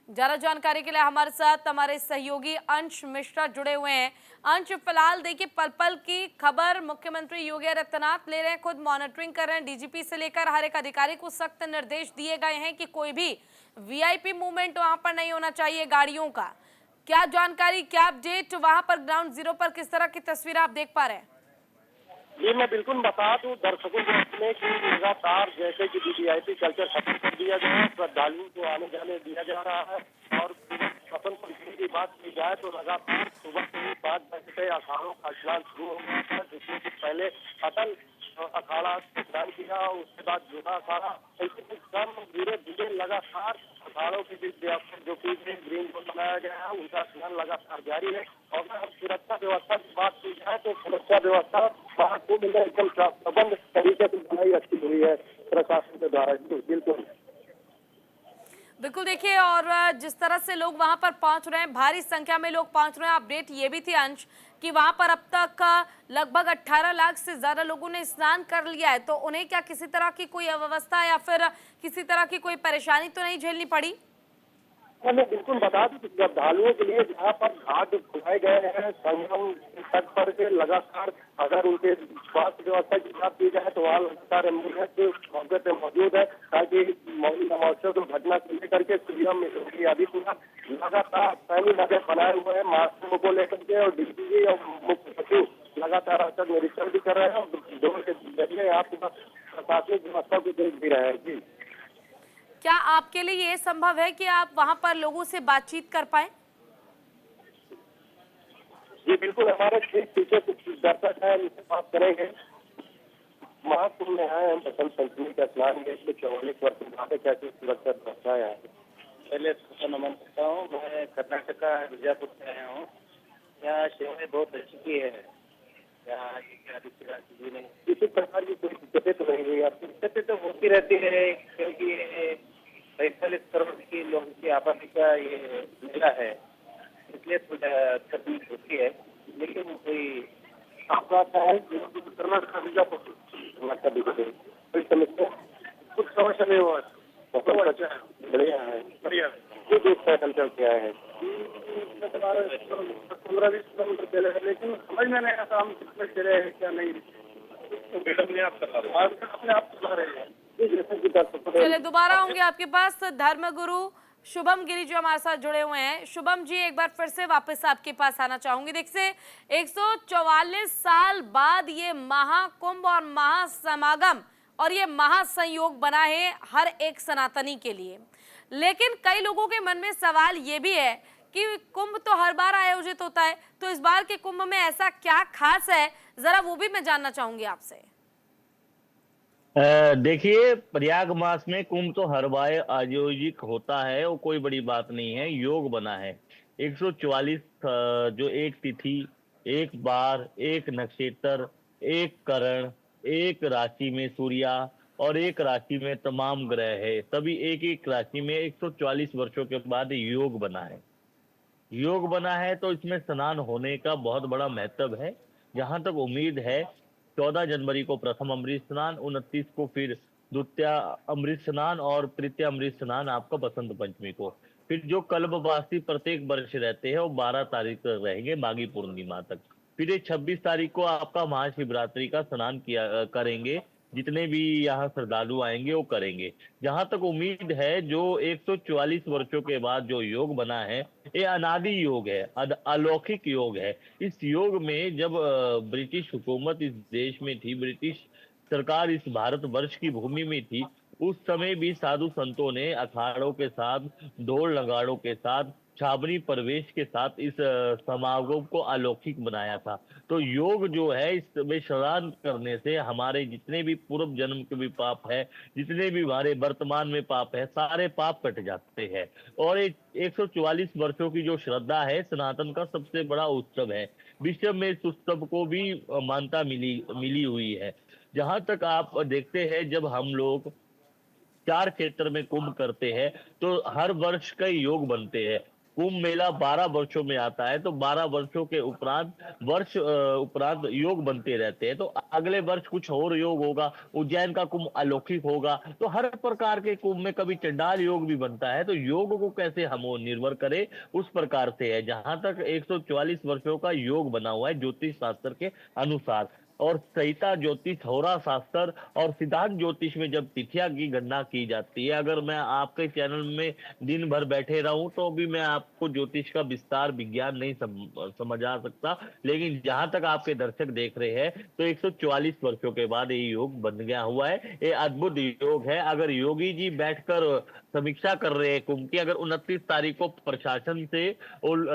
ज्यादा जानकारी के लिए हमारे साथ हमारे सहयोगी अंश मिश्रा जुड़े हुए हैं। अंश, फिलहाल देखिए पल पल की खबर मुख्यमंत्री योगी आदित्यनाथ ले रहे हैं, खुद मॉनिटरिंग कर रहे हैं। डीजीपी से लेकर हर एक अधिकारी को सख्त निर्देश दिए गए हैं कि कोई भी वीआईपी मूवमेंट वहां पर नहीं होना चाहिए गाड़ियों का। क्या जानकारी, क्या अपडेट वहां पर ग्राउंड जीरो पर, किस तरह की तस्वीर आप देख पा रहे हैं? ये मैं बिल्कुल बता दूं दर्शकों को अपने की लगातार जैसे कि वीवीआईपी कल्चर खत्म कर दिया गया है, श्रद्धालुओं को आने जाने दिया जा रहा है। और पसंद पंचमी की बात की जाए तो लगातार सुबह से ही 5 बजे से अखाड़ों का स्नान शुरू हो गया था, जिसमें कि पहले अटल अखाड़ा स्नान किया, उसके बाद जुड़ा अखाड़ा, ऐसे कम धीरे धीरे लगातार अखाड़ों की जो कि ग्रीन जोन बनाया गया है उनका स्नान लगातार जारी है। और अगर सुरक्षा व्यवस्था की बात की जाए तो सुरक्षा व्यवस्था महाकुंभ में एकदम प्रबंध तरीके से बनाई रखी हुई है प्रशासन के द्वारा। बिल्कुल देखिए, और जिस तरह से लोग वहां पर पहुंच रहे हैं, भारी संख्या में लोग पहुंच रहे हैं। अपडेट ये भी थी अंश कि वहां पर अब तक लगभग 18 लाख से ज्यादा लोगों ने स्नान कर लिया है, तो उन्हें क्या किसी तरह की कोई अव्यवस्था या फिर किसी तरह की कोई परेशानी तो नहीं झेलनी पड़ी? मैं बिल्कुल बता दूं श्रद्धालुओं के लिए जहाँ पर घाट खुलाए गए हैं संगम तट पर के लगातार अगर उनके स्वास्थ्य व्यवस्था की बात की जाए तो वहाँ लगातार एम्बुलेंस मौके पे मौजूद है, ताकि मौनी महोत्सव को घटना को लेकर के सीएम योगी आदित्यनाथ लगातार पैनी नजर बनाए हुए हैं मास्कों को लेकर के। और डीजीपी और मुख्य सचिव लगातार औचक निरीक्षण भी कर रहे हैं और ड्रोन के जरिए आप प्रशासनिक व्यवस्था को देख भी रहे हैं। जी, क्या आपके लिए ये संभव है कि आप वहां पर लोगों से बातचीत कर पाए? जी बिल्कुल, हमारे ठीक पीछे कुछ दर्शक है, उनसे बात करेंगे। महाकुंभ में आए हम बसंत पंचमी का स्नान के 44 वर्ष बाद कैसे सुरक्षा व्यवस्था है? पहले तो नमन करता हूँ। मैं कर्नाटक का बीजापुर से आया हूँ। यहाँ सेवाएं बहुत अच्छी की है। यहाँ किसी प्रकार की कोई दिक्कतें तो नहीं हुई आपकी? दिक्कतें तो होती रहती है, क्योंकि 45 करोड़ की लोगों की आबादी का ये मेला है, इसलिए थोड़ा तकलीफ होती है। लेकिन कोई आपका है कर्नाटक का बीजापुर कोई समस्या? कुछ समस्या नहीं हुआ, बहुत अच्छा है, बढ़िया है, बढ़िया। कुछ इसका कल्चर क्या है? 15-20 किलोमीटर चले हैं, लेकिन समझ में नहीं आता हम कितने चले हैं क्या नहीं। अपने आप चला रहे हैं। चलिए दोबारा होंगे आपके पास धर्मगुरु शुभम गिरी जो हमारे साथ जुड़े हुए हैं। शुभम जी, एक बार फिर से वापस आपके पास आना चाहूंगी। देखिए 144 साल बाद ये महाकुंभ और महासमागम और ये महासंयोग बना है हर एक सनातनी के लिए, लेकिन कई लोगों के मन में सवाल ये भी है कि कुंभ तो हर बार आयोजित होता है, तो इस बार के कुंभ में ऐसा क्या खास है, जरा वो भी मैं जानना चाहूंगी आपसे। देखिए, प्रयाग मास में कुंभ तो हर बार आयोजित होता है, वो कोई बड़ी बात नहीं है, योग बना है। 144 जो एक तिथि, एक बार, एक नक्षत्र, एक करण, एक राशि में सूर्या और एक राशि में तमाम ग्रह है, सभी एक एक राशि में 144 वर्षों के बाद योग बना है। योग बना है तो इसमें स्नान होने का बहुत बड़ा महत्व है। जहां तक उम्मीद है 14 जनवरी को प्रथम अमृत स्नान, 29 को फिर द्वितीय अमृत स्नान और तृतीय अमृत स्नान आपका बसंत पंचमी को। फिर जो कल्पवासी प्रत्येक वर्ष रहते हैं वो 12 तारीख तक रहेंगे, माघी पूर्णिमा तक। फिर 26 तारीख को आपका महाशिवरात्रि का स्नान किया करेंगे, जितने भी यहाँ श्रद्धालु आएंगे वो करेंगे। जहां तक उम्मीद है जो 144 वर्षों के बाद जो योग बना है ये अनादि योग है, अलौकिक योग है। इस योग में जब ब्रिटिश हुकूमत इस देश में थी, ब्रिटिश सरकार इस भारत वर्ष की भूमि में थी, उस समय भी साधु संतों ने अखाड़ों के साथ, ढोल नगाड़ों के साथ, छावनी प्रवेश के साथ इस समागम को अलौकिक बनाया था। तो योग जो है, इसमें स्नान करने से हमारे जितने भी पूर्व जन्म के भी पाप है, जितने भी हमारे वर्तमान में पाप है, सारे पाप कट जाते हैं। और एक 144 वर्षों की जो श्रद्धा है, सनातन का सबसे बड़ा उत्सव है। विश्व में इस उत्सव को भी मान्यता मिली मिली हुई है। जहां तक आप देखते हैं, जब हम लोग 4 क्षेत्र में कुंभ करते हैं, तो हर वर्ष कई योग बनते हैं। कुंभ मेला 12 वर्षों में आता है, तो 12 वर्षों के उपरांत योग बनते रहते हैं। तो अगले वर्ष कुछ और योग होगा, उज्जैन का कुंभ अलौकिक होगा। तो हर प्रकार के कुंभ में कभी चंडाल योग भी बनता है। तो योग को कैसे हम निर्भर करें, उस प्रकार से है। जहां तक 144 वर्षों का योग बना हुआ है ज्योतिष शास्त्र के अनुसार, और संहिता ज्योतिष, होरा शास्त्र और सिद्धांत ज्योतिष में जब तिथियां की गणना की जाती है, अगर मैं आपके चैनल में दिन भर बैठे रहूं तो भी मैं आपको ज्योतिष का विस्तार विज्ञान नहीं समझा सकता। लेकिन जहां तक आपके दर्शक देख रहे हैं, तो 144 वर्षों के बाद ये योग बन गया हुआ है। ये अद्भुत योग है। अगर योगी जी बैठकर समीक्षा कर रहे हैं कुंभ की, अगर 29 तारीख को प्रशासन से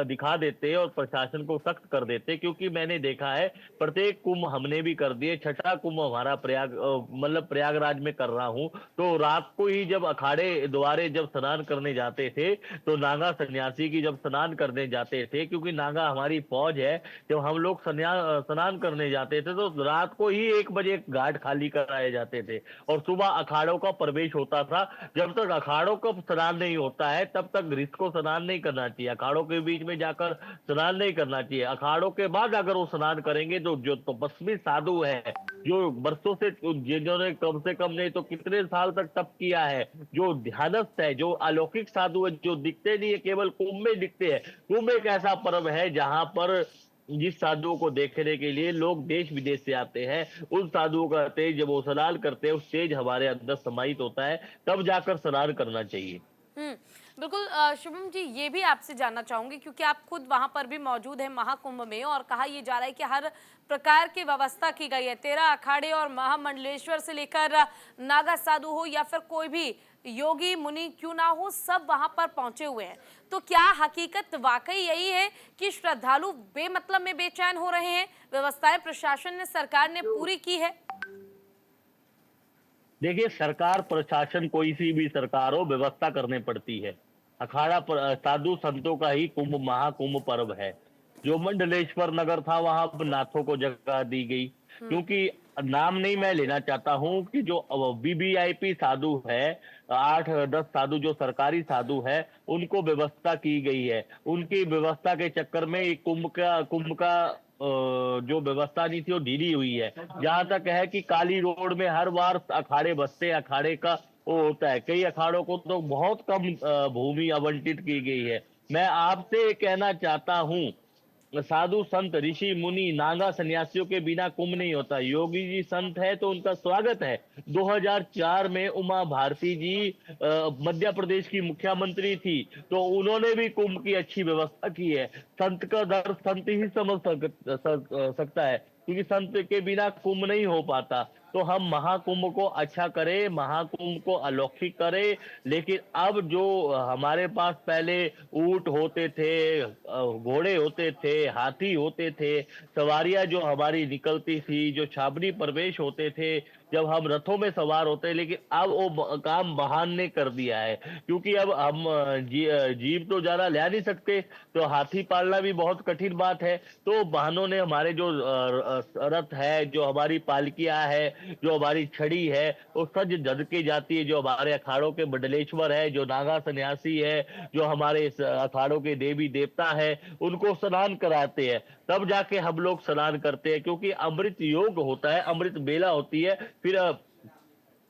दिखा देते और प्रशासन को सख्त कर देते, क्योंकि मैंने देखा है प्रत्येक कुंभ हमने भी कर दिए। छठा कुंभ हमारा प्रयागराज में कर रहा हूं, तो रात को ही जब अखाड़े द्वारे जब स्नान करने जाते थे, तो नागा सन्यासी की जब स्नान करने जाते थे, क्योंकि नागा हमारी फौज है, जब हम लोग स्नान करने जाते थे तो रात को ही 1 बजे घाट खाली कराए जाते थे और सुबह अखाड़ों का प्रवेश होता था। जब तक अखाड़ों का स्नान नहीं होता है, तब तक ऋषि को स्नान नहीं करना चाहिए। अखाड़ों के बीच में जाकर स्नान नहीं करना चाहिए। अखाड़ों के बाद अगर वो स्नान करेंगे, तो जो तपस्वी साधु है, जो वर्षों से, जिन्होंने कम से कम नहीं तो कितने साल तक तप किया है, जो ध्यानस्थ है, जो अलौकिक साधु है, जो दिखते नहीं है, केवल कुंभ में दिखते हैं। कुंभ एक ऐसा पर्व है जहां पर जिस साधुओं को देखने के लिए लोग देश विदेश से आते हैं, उन साधुओं का तेज जब वो स्नान करते हैं, उस तेज हमारे अंदर समाहित होता है, तब जाकर स्नान करना चाहिए। बिल्कुल। शुभम जी, ये भी आपसे जानना चाहूंगी, क्योंकि आप खुद वहां पर भी मौजूद हैं महाकुंभ में, और कहा यह जा रहा है कि हर प्रकार की व्यवस्था की गई है। 13 अखाड़े और महामंडलेश्वर से लेकर नागा साधु हो या फिर कोई भी योगी मुनि क्यों ना हो, सब वहां पर पहुंचे हुए हैं। तो क्या हकीकत वाकई यही है कि श्रद्धालु बेमतलब में बेचैन हो रहे हैं? व्यवस्थाएं प्रशासन ने, सरकार ने पूरी की है? देखिए, सरकार प्रशासन, कोई सी भी सरकार हो, व्यवस्था करने पड़ती है। अखाड़ा साधु संतों का ही कुंभ महाकुंभ पर्व है। जो मंडलेश्वर नगर था, वहां पर नाथों को जगह दी गई, क्योंकि नाम नहीं मैं लेना चाहता हूं कि जो वीवीआईपी साधु है, 8-10 साधु जो सरकारी साधु है, उनको व्यवस्था की गई है। उनकी व्यवस्था के चक्कर में कुंभ का जो व्यवस्था नहीं थी वो ढीली हुई है। जहां तक है कि काली रोड में हर बार अखाड़े बसते, अखाड़े का वो होता है। कई अखाड़ों को तो बहुत कम भूमि आवंटित की गई है। मैं आपसे कहना चाहता हूं, साधु संत ऋषि मुनि नागा सन्यासियों के बिना कुंभ नहीं होता। योगी जी संत है तो उनका स्वागत है। 2004 में उमा भारती जी मध्य प्रदेश की मुख्यमंत्री थी, तो उन्होंने भी कुंभ की अच्छी व्यवस्था की है। संत का दर्द संत ही समझ सकता है, क्योंकि संत के बिना कुंभ नहीं हो पाता। तो हम महाकुंभ को अच्छा करें, महाकुंभ को अलौकिक करें। लेकिन अब जो हमारे पास पहले ऊंट होते थे, घोड़े होते थे, हाथी होते थे, सवारियां जो हमारी निकलती थी, जो छावनी प्रवेश होते थे, जब हम रथों में सवार होते हैं, लेकिन अब वो काम वाहन ने कर दिया है। क्योंकि अब हम जीव तो ज्यादा ले नहीं सकते, तो हाथी पालना भी बहुत कठिन बात है। तो वाहनों ने हमारे जो रथ है, जो हमारी पालकियां है, जो हमारी छड़ी है, वो सज धज के जाती है। जो हमारे अखाड़ों के मंडलेश्वर है, जो नागा सन्यासी है, जो हमारे अखाड़ों के देवी देवता है, उनको स्नान कराते हैं, तब जाके हम लोग स्नान करते हैं। क्योंकि अमृत योग होता है, अमृत बेला होती है। फिर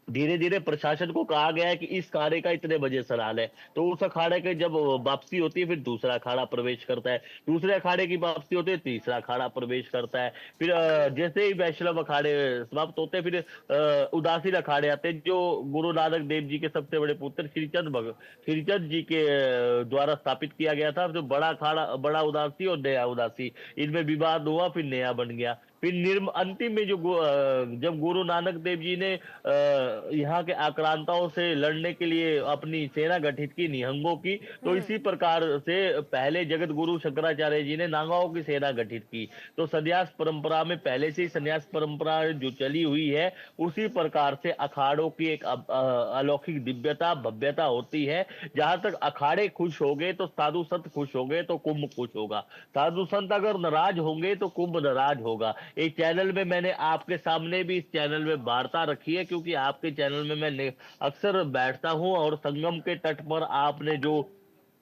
धीरे धीरे प्रशासन को कहा गया है कि इस अखाड़े का इतने बजे स्नान है, तो उस अखाड़े के जब वापसी होती है, फिर दूसरा अखाड़ा प्रवेश करता है, दूसरे अखाड़े की वापसी होती है, तीसरा अखाड़ा प्रवेश करता है। फिर जैसे ही वैष्णव अखाड़े समाप्त होते हैं, फिर उदासीन अखाड़े आते हैं, जो गुरु नानक देव जी के सबसे बड़े पुत्र श्रीचंद जी के द्वारा स्थापित किया गया था। तो बड़ा अखाड़ा, बड़ा उदासी और नया उदासी, इनमें विवाद हुआ, फिर नया बन गया। फिर अंतिम में जब गुरु नानक देव जी ने यहाँ के आक्रांताओं से लड़ने के लिए अपनी सेना गठित की, निहंगों की, तो इसी प्रकार से पहले जगत गुरु शंकराचार्य जी ने नागाओं की सेना गठित की। तो संन्यास परंपरा में पहले से ही संन्यास परंपरा जो चली हुई है, उसी प्रकार से अखाड़ों की एक अलौकिक दिव्यता भव्यता होती है। जहां तक अखाड़े खुश हो गए तो साधु संत खुश हो गए तो कुंभ खुश होगा, साधु संत अगर नाराज होंगे तो कुंभ नाराज होगा। एक चैनल में मैंने आपके सामने भी इस चैनल में वार्ता रखी है, क्योंकि आपके चैनल में मैं अक्सर बैठता हूं, और संगम के तट पर आपने जो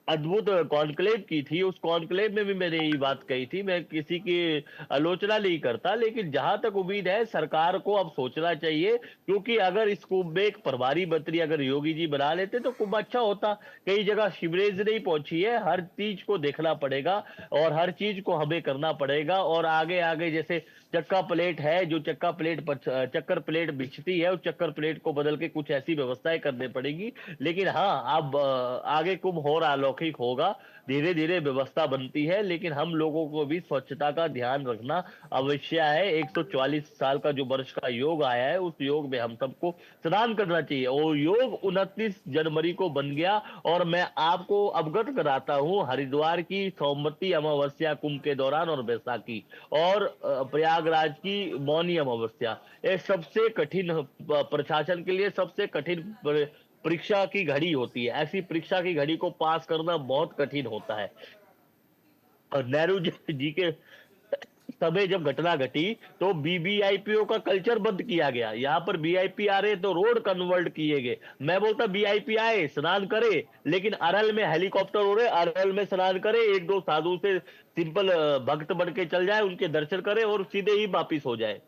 अद्भुत कॉन्क्लेव की थी, उस कॉन्क्लेव में भी मैंने ये बात कही थी। मैं किसी की आलोचना नहीं करता, लेकिन जहां तक उम्मीद है सरकार को अब सोचना चाहिए, क्योंकि अगर इस कुंभ में एक प्रभारी मंत्री अगर योगी जी बना लेते तो कुंभ अच्छा होता। कई जगह सीवरेज नहीं पहुंची है, हर चीज को देखना पड़ेगा और हर चीज को हमें करना पड़ेगा। और आगे आगे जैसे चक्का प्लेट है, जो चक्का प्लेट चक्कर प्लेट बिछती है, उस चक्कर प्लेट को बदल के कुछ ऐसी व्यवस्थाएं करनी पड़ेगी। लेकिन हाँ, अब आगे कुंभ और अलौकिक होगा, धीरे धीरे व्यवस्था बनती है, लेकिन हम लोगों को भी स्वच्छता का ध्यान रखना अवश्य है। 144 साल का जो वर्ष का योग आया है, उस योग में हम सबको स्नान करना चाहिए, और योग 29 जनवरी को बन गया। और मैं आपको अवगत कराता हूँ, हरिद्वार की सोमवती अमावस्या कुंभ के दौरान और बैसाखी, और प्रयागराज की मौनी अमावस्या, ये सबसे कठिन प्रशासन के लिए सबसे कठिन परीक्षा की घड़ी होती है। ऐसी परीक्षा की घड़ी को पास करना बहुत कठिन होता है। और नेहरू जी के समय जब घटना घटी तो वीवीआईपीओ का कल्चर बंद किया गया। यहाँ पर वीआईपी आ रहे तो रोड कन्वर्ट किए गए। मैं बोलता वीआईपी आए स्नान करे, लेकिन अरल में हेलीकॉप्टर उड़े, अरल में स्नान करे, एक दो साधु से सिंपल भक्त बन के चल जाए, उनके दर्शन करे और सीधे ही वापिस हो जाए।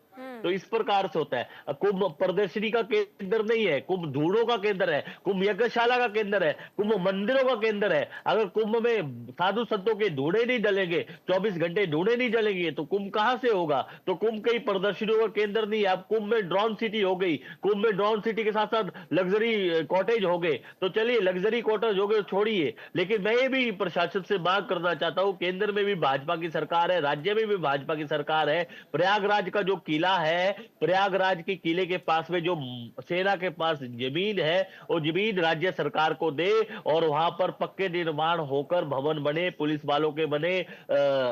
तो इस प्रकार से होता है। कुंभ प्रदर्शनी का केंद्र नहीं है, कुंभ धूड़ों का केंद्र है, कुंभ यज्ञशाला का केंद्र है, कुंभ मंदिरों का केंद्र है। अगर कुंभ में साधु संतों के धूड़े नहीं डलेंगे, 24 घंटे धूड़े नहीं जलेंगे, तो कुंभ कहां से होगा? तो कुंभ कई प्रदर्शनियों का केंद्र नहीं है। अब कुंभ में ड्रोन सिटी हो गई, कुंभ में ड्रोन सिटी के साथ साथ लग्जरी कॉटेज हो गए। तो चलिए लग्जरी कॉटेज हो गए छोड़िए, लेकिन मैं ये भी प्रशासन से मांग करना चाहता हूं, केंद्र में भी भाजपा की सरकार है, राज्य में भी भाजपा की सरकार है। प्रयागराज का जो किला है, प्रयागराज के किले के पास में जो सेना के पास जमीन है, वो जमीन राज्य सरकार को दे, और वहां पर पक्के निर्माण होकर भवन बने, पुलिस वालों के बने,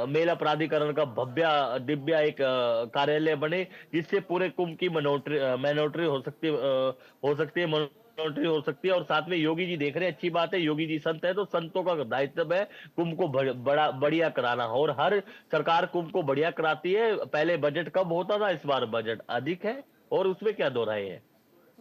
मेला प्राधिकरण का भव्य दिव्य एक कार्यालय बने, जिससे पूरे कुंभ की मॉनिटरिंग हो सकती है, मॉनिटरिंग हो सकती है। और साथ में योगी जी देख रहे हैं, अच्छी बात है, योगी जी संत है, तो संतों का दायित्व है कुंभ को बढ़िया कराना। और हर सरकार कुंभ को बढ़िया कराती है। पहले बजट कम होता था, इस बार बजट अधिक है, और उसमें क्या दो राय है।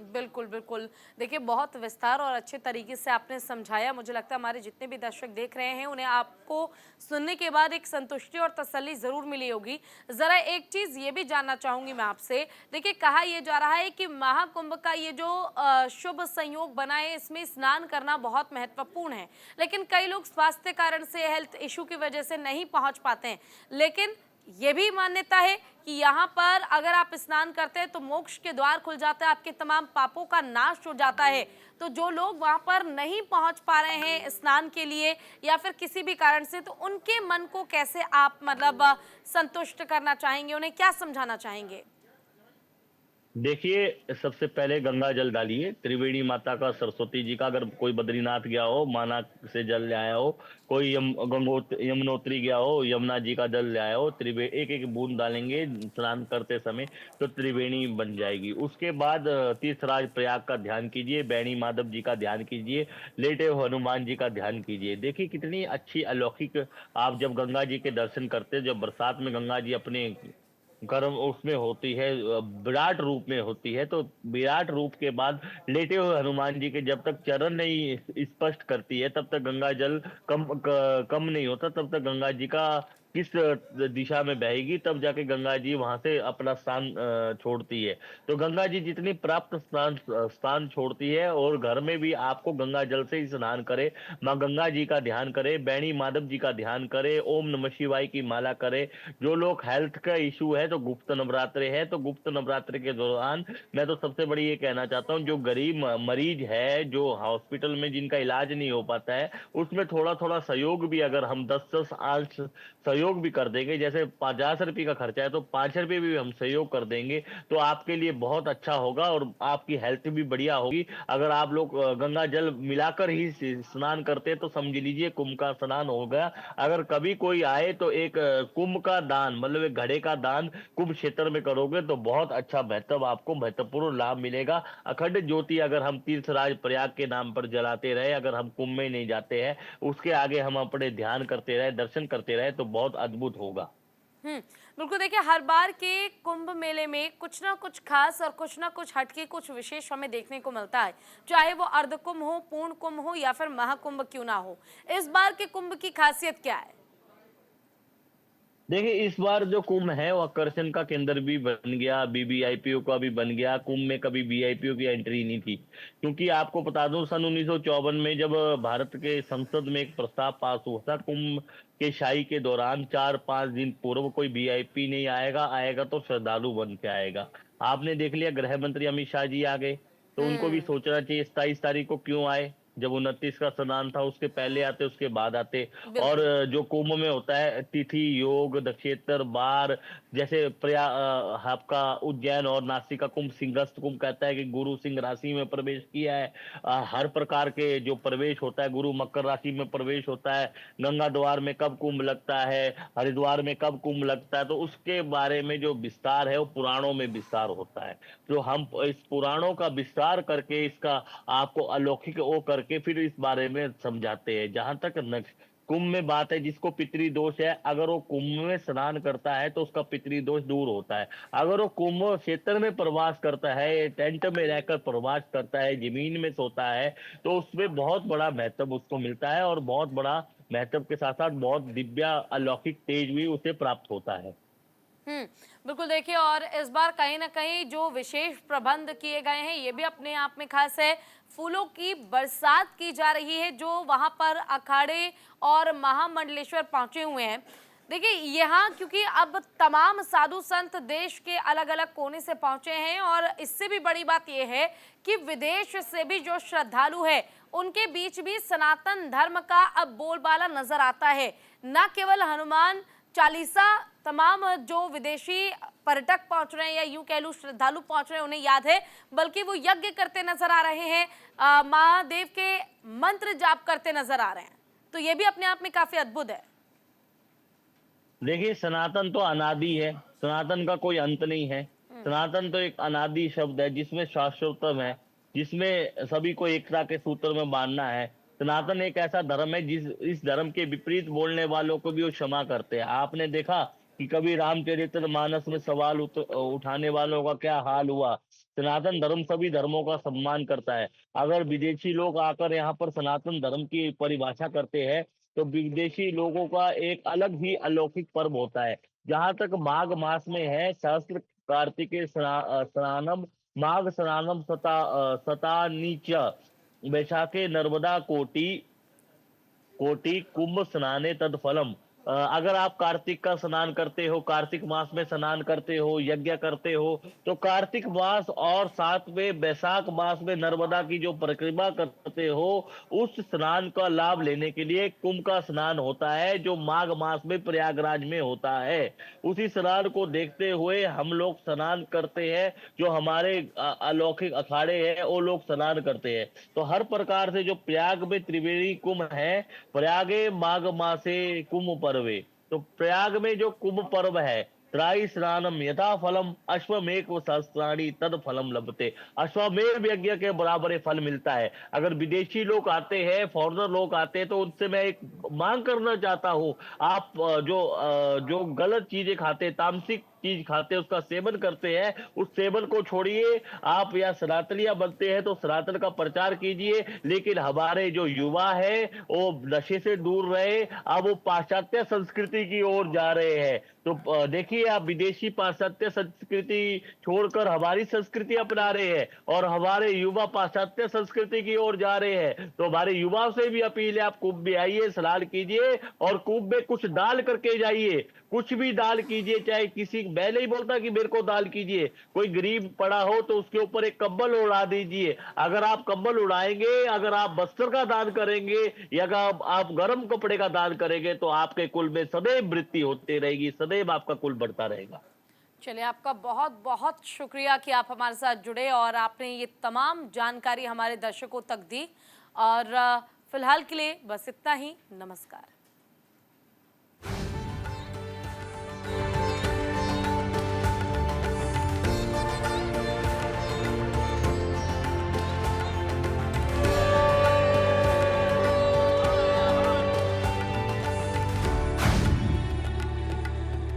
बिल्कुल बिल्कुल। देखिए, बहुत विस्तार और अच्छे तरीके से आपने समझाया। मुझे लगता है हमारे जितने भी दर्शक देख रहे हैं, उन्हें आपको सुनने के बाद एक संतुष्टि और तसल्ली ज़रूर मिली होगी। ज़रा एक चीज़ ये भी जानना चाहूँगी मैं आपसे। देखिए, कहा यह जा रहा है कि महाकुंभ का ये जो शुभ संयोग बना है, इसमें स्नान करना बहुत महत्वपूर्ण है, लेकिन कई लोग स्वास्थ्य कारण से, हेल्थ इशू की वजह से नहीं पहुँच पाते हैं। लेकिन ये भी मान्यता है कि यहाँ पर अगर आप स्नान करते हैं तो मोक्ष के द्वार खुल जाता है, आपके तमाम पापों का नाश हो जाता है। तो जो लोग वहाँ पर नहीं पहुँच पा रहे हैं स्नान के लिए, या फिर किसी भी कारण से, तो उनके मन को कैसे आप मतलब संतुष्ट करना चाहेंगे, उन्हें क्या समझाना चाहेंगे? देखिए, सबसे पहले गंगा जल डालिए, त्रिवेणी माता का, सरस्वती जी का। अगर कोई बद्रीनाथ गया हो, माना से जल ले आया हो, कोई यमुनोत्री गया हो, यमुना जी का जल ले आया हो, एक एक बूंद डालेंगे स्नान करते समय, तो त्रिवेणी बन जाएगी। उसके बाद तीर्थराज प्रयाग का ध्यान कीजिए, बैणी माधव जी का ध्यान कीजिए, लेटे हनुमान जी का ध्यान कीजिए। देखिए कितनी अच्छी अलौकिक, आप जब गंगा जी के दर्शन करते, जब बरसात में गंगा जी अपने गर्म उसमें होती है, विराट रूप में होती है, तो विराट रूप के बाद लेटे हुए हनुमान जी के जब तक चरण नहीं स्पष्ट करती है, तब तक गंगा जल कम नहीं होता, तब तक गंगा जी का किस दिशा में बहेगी, तब जाके गंगा जी वहां से अपना स्थान छोड़ती है। तो गंगा जी जितनी प्राप्त स्थान छोड़ती है, और घर में भी आपको गंगा जल से ही स्नान करे, माँ गंगा जी का ध्यान करे, बैणी माधव जी का ध्यान करे, ओम नमः शिवाय की माला करे। जो लोग हेल्थ का इशू है, तो गुप्त नवरात्रे है, तो गुप्त नवरात्रे के दौरान मैं तो सबसे बड़ी ये कहना चाहता हूँ, जो गरीब मरीज है, जो हॉस्पिटल में जिनका इलाज नहीं हो पाता है, उसमें थोड़ा थोड़ा सहयोग भी अगर हम 10-10 सहयोग सहयोग भी कर देंगे, जैसे 50 रुपये का खर्चा है तो 5 रुपये भी हम सहयोग कर देंगे, तो आपके लिए बहुत अच्छा होगा और आपकी हेल्थ भी बढ़िया होगी। अगर आप लोग गंगा जल मिलाकर ही स्नान करते हैं तो समझ लीजिए कुंभ का स्नान हो गया। अगर कभी कोई आए तो एक कुंभ का दान, मतलब एक घड़े का दान कुंभ क्षेत्र में करोगे तो बहुत अच्छा आपको महत्वपूर्ण लाभ मिलेगा। अखंड ज्योति अगर हम तीर्थराज प्रयाग के नाम पर जलाते रहे, अगर हम कुंभ में नहीं जाते हैं, उसके आगे हम अपने ध्यान करते रहे, दर्शन करते रहे, तो बहुत अद्भुत होगा। बिल्कुल। देखिए, हर बार के कुंभ मेले में कुछ ना कुछ खास और कुछ ना कुछ हटके, कुछ विशेष हमें देखने को मिलता है, चाहे वो अर्ध कुंभ हो, पूर्ण कुंभ हो या फिर महाकुंभ क्यों ना हो। इस बार के कुंभ की खासियत क्या है? देखिए, इस बार जो कुंभ है वो आकर्षण का केंद्र भी बन गया, वीवीआईपी का भी बन गया। कुंभ में कभी वीआईपी की एंट्री नहीं थी, क्योंकि आपको बता दूं सन 1954 में जब भारत के संसद में एक प्रस्ताव पास हुआ था, कुंभ के शाही के दौरान 4-5 दिन पूर्व कोई वीआईपी नहीं आएगा, आएगा तो श्रद्धालु बन के आएगा। आपने देख लिया, गृह मंत्री अमित शाह जी आ गए, तो उनको भी सोचना चाहिए 27 तारीख को क्यों आए, जब 29 का स्नान था, उसके पहले आते, उसके बाद आते। और जो कुंभ में होता है तिथि, योग, नक्षत्र, बार, जैसे आपका उज्जैन और नासिक का कुंभ सिंहस्थ कुंभ कहता है कि गुरु सिंह राशि में प्रवेश किया है। हर प्रकार के जो प्रवेश होता है, गुरु मकर राशि में प्रवेश होता है, गंगा द्वार में कब कुंभ लगता है, हरिद्वार में कब कुंभ लगता है, तो उसके बारे में जो विस्तार है वो पुराणों में विस्तार होता है। तो हम इस पुराणों का विस्तार करके इसका आपको अलौकिक वो करके फिर इस बारे में समझाते हैं। जहां तक कुंभ में बात है, जिसको पितृ दोष है, अगर वो कुंभ में स्नान करता है तो उसका पितृ दोष दूर होता है। अगर वो कुंभ क्षेत्र में प्रवास करता है, टेंट में रहकर प्रवास करता है, जमीन में सोता है, तो उसमें बहुत बड़ा महत्व उसको मिलता है और बहुत बड़ा महत्व के साथ साथ बहुत दिव्य अलौकिक तेज भी उसे प्राप्त होता है। बिल्कुल। देखिए, और इस बार कहीं ना कहीं जो विशेष प्रबंध किए गए हैं ये भी अपने आप में खास है। फूलों की बरसात की जा रही है, जो वहां पर अखाड़े और महामंडलेश्वर पहुंचे हुए हैं। देखिए, यहाँ क्योंकि अब तमाम साधु संत देश के अलग अलग कोने से पहुंचे हैं, और इससे भी बड़ी बात यह है कि विदेश से भी जो श्रद्धालु है उनके बीच भी सनातन धर्म का अब बोलबाला नजर आता है। न केवल हनुमान चालीसा तमाम जो विदेशी पर्यटक पहुंच रहे हैं या यूं कह लूं श्रद्धालु पहुंच रहे हैं उन्हें याद है, बल्कि वो यज्ञ करते नजर आ रहे हैं, महादेव के मंत्र जाप करते नजर आ रहे हैं। तो ये भी अपने आप में काफी अद्भुत है। देखिए, सनातन तो अनादि है, सनातन का कोई अंत नहीं है। सनातन तो एक अनादि शब्द है जिसमें शाश्वतम है, जिसमें सभी को एकता के सूत्र में बांधना है। सनातन एक ऐसा धर्म है इस धर्म के विपरीत बोलने वालों को भी वो क्षमा करते हैं। आपने देखा कि कभी रामचरितमानस में सवाल उठाने वालों का क्या हाल हुआ। सनातन धर्म सभी धर्मों का सम्मान करता है। अगर विदेशी लोग आकर यहाँ पर सनातन धर्म की परिभाषा करते हैं तो विदेशी लोगों का एक अलग ही अलौकिक पर्व होता है। जहां तक माघ मास में है, सहस्त्र कार्तिकेय स्नानम माघ स्नानम सता नीच वैशाखे नर्मदा कोटि कोटि कुंभ स्नाने तद फलम। अगर आप कार्तिक का स्नान करते हो, कार्तिक मास में स्नान करते हो, यज्ञ करते हो, तो कार्तिक मास और साथ में वैशाख मास में नर्मदा की जो परिक्रमा करते हो, उस स्नान का लाभ लेने के लिए कुंभ का स्नान होता है, जो माघ मास में प्रयागराज में होता है। उसी स्नान को देखते हुए हम लोग स्नान करते हैं, जो हमारे अलौकिक अखाड़े हैं वो लोग स्नान करते हैं। तो हर प्रकार से जो प्रयाग में त्रिवेणी कुंभ है, प्रयागे माघ मासे कुंभ पर्वे, तो प्रयाग में जो कुंभ पर्व है, त्राई स्नानम यथा फलम अश्वमेघ सहस्त्राणि तद फलम लभते। अश्वमेध यज्ञ के बराबर फल मिलता है। अगर विदेशी लोग आते हैं, फॉरेनर लोग आते हैं, तो उनसे मैं एक मांग करना चाहता हूँ, आप जो गलत चीजें खाते, तामसिक चीज खाते, उसका सेवन करते हैं, उस सेवन को छोड़िए। आप या सनातनिया बनते हैं तो सनातन का प्रचार कीजिए, लेकिन हमारे जो युवा है वो नशे से दूर रहे। अब वो पाश्चात्य संस्कृति की ओर जा रहे हैं। तो देखिए, आप विदेशी पाश्चात्य संस्कृति छोड़कर हमारी संस्कृति अपना रहे हैं और हमारे युवा पाश्चात्य संस्कृति की ओर जा रहे हैं। तो हमारे युवाओं से भी अपील है, आप कुंभ में आइए, स्नान कीजिए और कुंभ में कुछ दान करके जाइए। कुछ भी दान कीजिए, चाहे किसी मैं नहीं बोलता कि मेरे को दान कीजिए, कोई गरीब पड़ा हो तो उसके ऊपर एक कंबल उड़ा दीजिए। अगर आप कंबल उड़ाएंगे, अगर आप वस्त्र का दान करेंगे या अगर आप गर्म कपड़े का दान करेंगे तो आपके कुल में सदैव वृद्धि होती रहेगी, सदैव आपका कुल बढ़ता रहेगा। चलिए, आपका बहुत बहुत शुक्रिया कि आप हमारे साथ जुड़े और आपने ये तमाम जानकारी हमारे दर्शकों तक दी। और फिलहाल के लिए बस इतना ही। नमस्कार।